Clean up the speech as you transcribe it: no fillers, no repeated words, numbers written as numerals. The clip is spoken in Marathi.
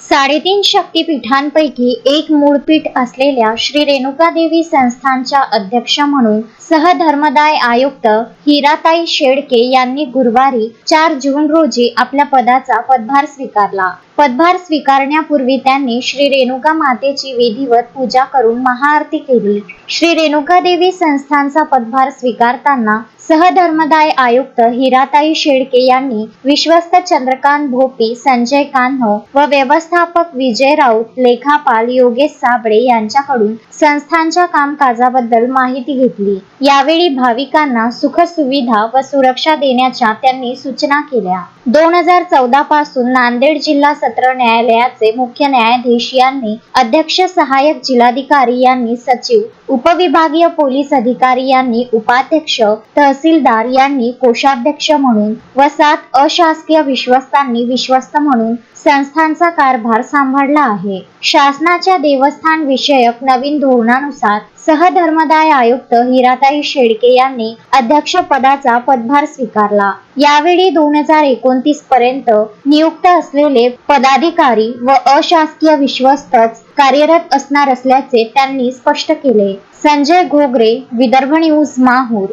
3.5 शक्तिपीठांपैकी एक मूळपीठ असलेल्या श्री रेणुकादेवी संस्थानच्या अध्यक्ष म्हणून सहधर्मदाय आयुक्त हिराताई शेळके यांनी गुरुवारी 4 जून रोजी आपल्या पदाचा पदभार स्वीकारला. पदभार स्वीकारण्यापूर्वी त्यांनी श्री रेणुका मातेची विधिवत पूजा करून महाआरती केली. श्री रेणुकादेवी संस्थानचा पदभार स्वीकारताना सहधर्मदाय आयुक्त हिराताई शेळके यांनी विश्वस्त चंद्रकांत भोपी, संजय कान्हो व व्यवस्थापक विजय राऊत, लेखापाल योगेश साबळे यांच्याकडून संस्थानच्या कामकाजाबद्दल माहिती घेतली. यावेळी भाविकांना सुखसुविधा व सुरक्षा देण्याच्या त्यांनी सूचना केल्या. 2014 पासून नांदेड जिल्हा सत्र न्यायालयाचे मुख्य न्यायाधीश यांनी अध्यक्ष, सहाय्यक जिल्हाधिकारी यांनी सचिव, उपविभागीय पोलीस अधिकारी यांनी उपाध्यक्ष, तहसीलदार यांनी कोषाध्यक्ष म्हणून व 7 अशासकीय विश्वस्तांनी विश्वस्त म्हणून संस्थानचा कारभार सांभाळला आहे. शासनाच्या देवस्थान विषयक नवीन धोरणानुसार सहधर्मदाय आयुक्त हिराताई शेळके यांनी अध्यक्ष पदाचा पदभार स्वीकारला. यावेळी 2029 पर्यंत नियुक्त असलेले पदाधिकारी व अशासकीय विश्वस्तच कार्यरत असणार असल्याचे त्यांनी स्पष्ट केले. संजय घोगरे, विदर्भ न्यूज, माहूर.